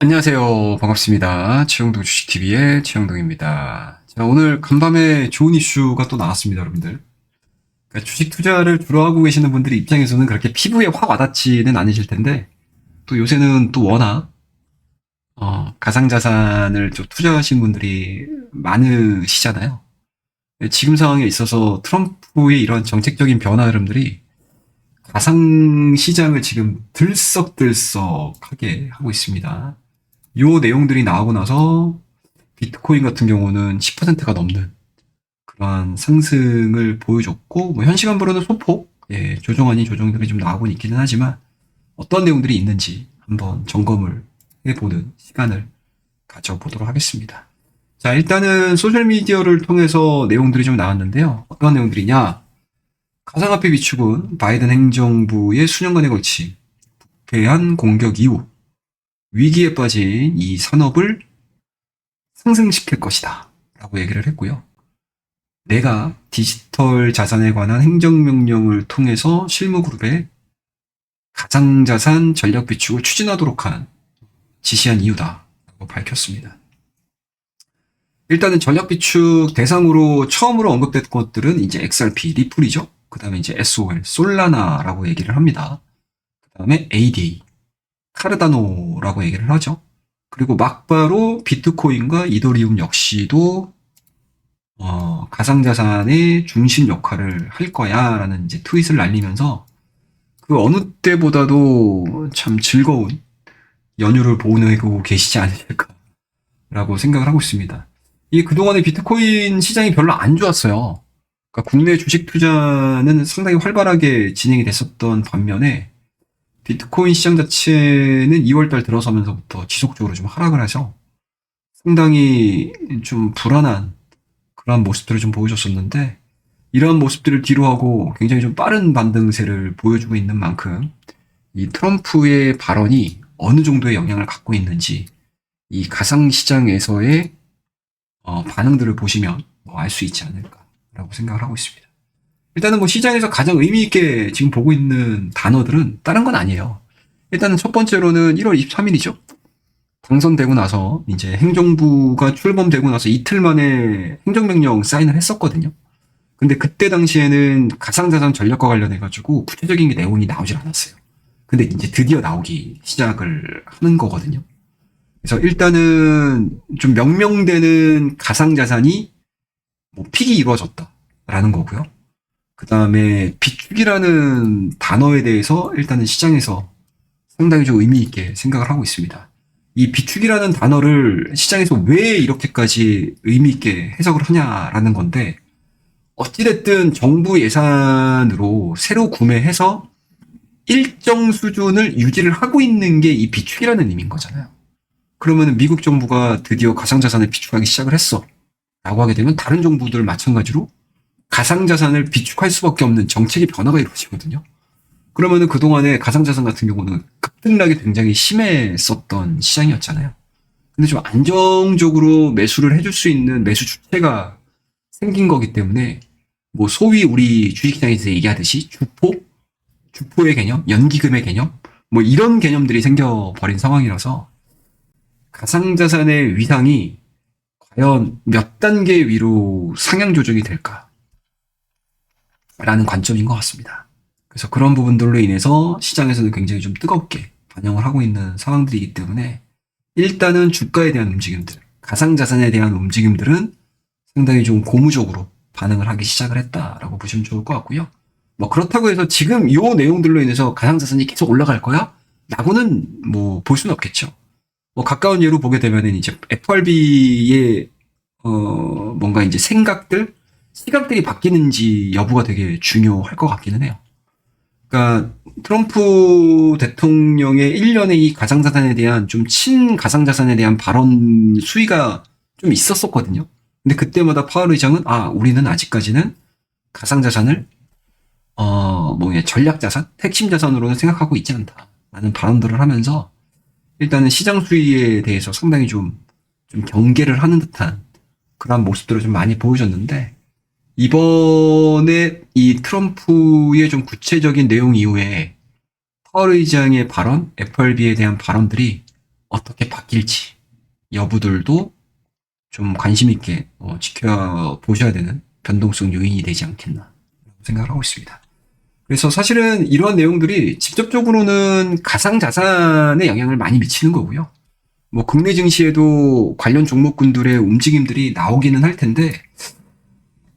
안녕하세요. 반갑습니다. 최영동 주식TV의 최영동입니다. 자, 오늘 간밤에 좋은 이슈가 또 나왔습니다, 여러분들. 그러니까 주식 투자를 주로 하고 계시는 분들의 입장에서는 그렇게 피부에 확 와닿지는 않으실 텐데, 또 요새는 또 워낙, 가상자산을 좀 투자하시는 분들이 많으시잖아요. 지금 상황에 있어서 트럼프의 이런 정책적인 변화 흐름들이 가상시장을 지금 들썩들썩하게 하고 있습니다. 요 내용들이 나오고 나서 비트코인 같은 경우는 10%가 넘는 그러한 상승을 보여줬고, 뭐 현 시간으로는 소폭, 조정 아닌 조정들이 좀 나오고 있기는 하지만 어떤 내용들이 있는지 한번 점검을 해보는 시간을 가져보도록 하겠습니다. 자, 일단은 소셜미디어를 통해서 내용들이 좀 나왔는데요. 어떤 내용들이냐? 가상화폐 비축은 바이든 행정부의 수년간에 걸친 부패한 공격 이후 위기에 빠진 이 산업을 상승시킬 것이다 라고 얘기를 했고요. 내가 디지털 자산에 관한 행정명령을 통해서 실무그룹에 가상자산 전략 비축을 추진하도록 지시한 이유다 라고 밝혔습니다. 일단은 전략 비축 대상으로 처음으로 언급된 것들은 이제 XRP, 리플이죠. 그 다음에 이제 SOL, 솔라나라고 얘기를 합니다. 그 다음에 ADA, 카르다노라고 얘기를 하죠. 그리고 막바로 비트코인과 이더리움 역시도 가상자산의 중심 역할을 할 거야라는 이제 트윗을 날리면서 그 어느 때보다도 참 즐거운 연휴를 보내고 계시지 않으실까라고 생각을 하고 있습니다. 이 그동안의 비트코인 시장이 별로 안 좋았어요. 그러니까 국내 주식 투자는 상당히 활발하게 진행이 됐었던 반면에 비트코인 시장 자체는 2월달 들어서면서부터 지속적으로 좀 하락을 해서 상당히 좀 불안한 그런 모습들을 좀 보여줬었는데, 이러한 모습들을 뒤로하고 굉장히 좀 빠른 반등세를 보여주고 있는 만큼 이 트럼프의 발언이 어느 정도의 영향을 갖고 있는지 이 가상시장에서의 반응들을 보시면 알 수 있지 않을까라고 생각을 하고 있습니다. 일단은 뭐 시장에서 가장 의미 있게 지금 보고 있는 단어들은 다른 건 아니에요. 일단은 첫 번째로는 1월 23일이죠. 당선되고 나서 이제 행정부가 출범되고 나서 이틀 만에 행정명령 사인을 했었거든요. 근데 그때 당시에는 가상자산 전략과 관련해가지고 구체적인 내용이 나오질 않았어요. 근데 이제 드디어 나오기 시작을 하는 거거든요. 그래서 일단은 좀 명명되는 가상자산이 뭐 픽이 이루어졌다라는 거고요. 그 다음에 비축이라는 단어에 대해서 일단은 시장에서 상당히 좀 의미 있게 생각을 하고 있습니다. 이 비축이라는 단어를 시장에서 왜 이렇게까지 의미 있게 해석을 하냐라는 건데, 어찌됐든 정부 예산으로 새로 구매해서 일정 수준을 유지를 하고 있는 게 이 비축이라는 의미인 거잖아요. 그러면 미국 정부가 드디어 가상자산을 비축하기 시작을 했어 라고 하게 되면 다른 정부들 마찬가지로 가상자산을 비축할 수밖에 없는 정책의 변화가 이루어지거든요. 그러면은 그동안에 가상자산 같은 경우는 급등락이 굉장히 심했었던 시장이었잖아요. 근데 좀 안정적으로 매수를 해줄 수 있는 매수 주체가 생긴 거기 때문에, 뭐 소위 우리 주식시장에서 얘기하듯이 주포의 개념, 연기금의 개념, 뭐 이런 개념들이 생겨버린 상황이라서 가상자산의 위상이 과연 몇 단계 위로 상향 조정이 될까? 라는 관점인 것 같습니다. 그래서 그런 부분들로 인해서 시장에서는 굉장히 좀 뜨겁게 반영을 하고 있는 상황들이기 때문에, 일단은 주가에 대한 움직임들, 가상자산에 대한 움직임들은 상당히 좀 고무적으로 반응을 하기 시작을 했다라고 보시면 좋을 것 같고요. 뭐 그렇다고 해서 지금 이 내용들로 인해서 가상자산이 계속 올라갈 거야? 라고는 뭐 볼 수는 없겠죠. 뭐 가까운 예로 보게 되면은 이제 FRB의 뭔가 이제 생각들, 시각들이 바뀌는지 여부가 되게 중요할 것 같기는 해요. 그러니까 트럼프 대통령의 1년의 이 가상자산에 대한 좀 친가상자산에 대한 발언 수위가 좀 있었었거든요. 근데 그때마다 파월 의장은 우리는 아직까지는 가상자산을 전략자산, 핵심 자산으로는 생각하고 있지 않다라는 발언들을 하면서 일단은 시장 수위에 대해서 상당히 좀 경계를 하는 듯한 그런 모습들을 좀 많이 보여줬는데, 이번에 이 트럼프의 좀 구체적인 내용 이후에 파월 의장의 발언, FRB에 대한 발언들이 어떻게 바뀔지 여부들도 좀 관심 있게 지켜보셔야 되는 변동성 요인이 되지 않겠나 생각을 하고 있습니다. 그래서 사실은 이러한 내용들이 직접적으로는 가상자산에 영향을 많이 미치는 거고요. 뭐 국내 증시에도 관련 종목군들의 움직임들이 나오기는 할 텐데,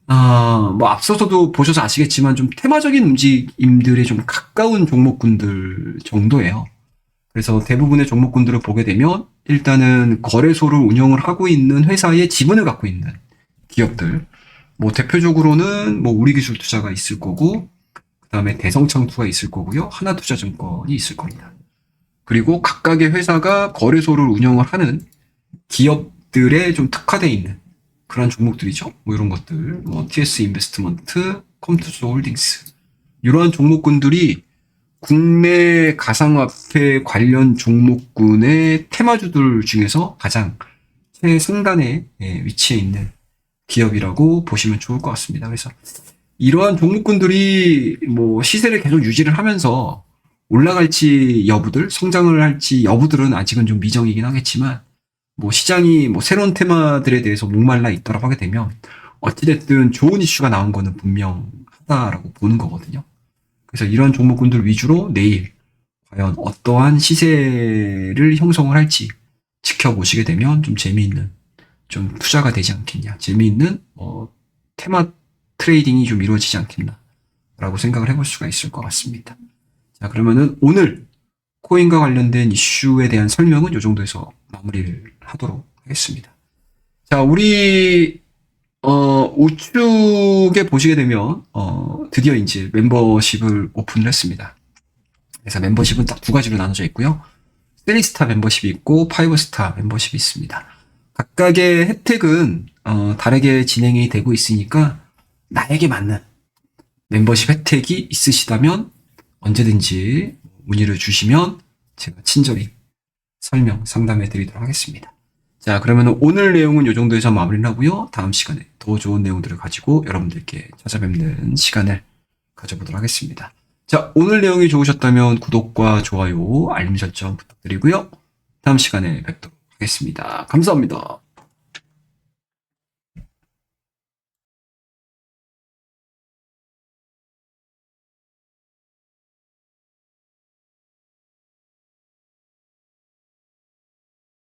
뭐 앞서서도 보셔서 아시겠지만 좀 테마적인 움직임들에 좀 가까운 종목군들 정도예요. 그래서 대부분의 종목군들을 보게 되면 일단은 거래소를 운영을 하고 있는 회사의 지분을 갖고 있는 기업들, 뭐 대표적으로는 뭐 우리기술투자가 있을 거고, 그다음에 대성창투가 있을 거고요, 하나투자증권이 있을 겁니다. 그리고 각각의 회사가 거래소를 운영을 하는 기업들에 좀 특화되어 있는 그런 종목들이죠. 뭐 이런 것들, 뭐 TS 인베스트먼트, 컴투스 홀딩스, 이러한 종목군들이 국내 가상화폐 관련 종목군의 테마주들 중에서 가장 최상단에 위치해 있는 기업이라고 보시면 좋을 것 같습니다. 그래서 이러한 종목군들이 뭐 시세를 계속 유지를 하면서 올라갈지 여부들, 성장을 할지 여부들은 아직은 좀 미정이긴 하겠지만, 뭐 시장이 뭐 새로운 테마들에 대해서 목말라 있다라고 하게 되면 어찌됐든 좋은 이슈가 나온 거는 분명하다라고 보는 거거든요. 그래서 이런 종목군들 위주로 내일 과연 어떠한 시세를 형성을 할지 지켜보시게 되면 좀 재미있는, 좀 투자가 되지 않겠냐, 재미있는 테마 트레이딩이 좀 이루어지지 않겠나라고 생각을 해볼 수가 있을 것 같습니다. 자, 그러면은 오늘 코인과 관련된 이슈에 대한 설명은 이 정도에서 마무리를 하도록 하겠습니다. 자, 우리 우측에 보시게 되면 드디어 이제 멤버십을 오픈을 했습니다. 그래서 멤버십은 딱 두 가지로 나눠져 있고요. 3스타 멤버십이 있고 5스타 멤버십이 있습니다. 각각의 혜택은 다르게 진행이 되고 있으니까 나에게 맞는 멤버십 혜택이 있으시다면 언제든지 문의를 주시면 제가 친절히 설명, 상담해 드리도록 하겠습니다. 자, 그러면 오늘 내용은 이 정도에서 마무리를 하고요. 다음 시간에 더 좋은 내용들을 가지고 여러분들께 찾아뵙는 시간을 가져보도록 하겠습니다. 자, 오늘 내용이 좋으셨다면 구독과 좋아요, 알림 설정 부탁드리고요. 다음 시간에 뵙도록 하겠습니다. 감사합니다.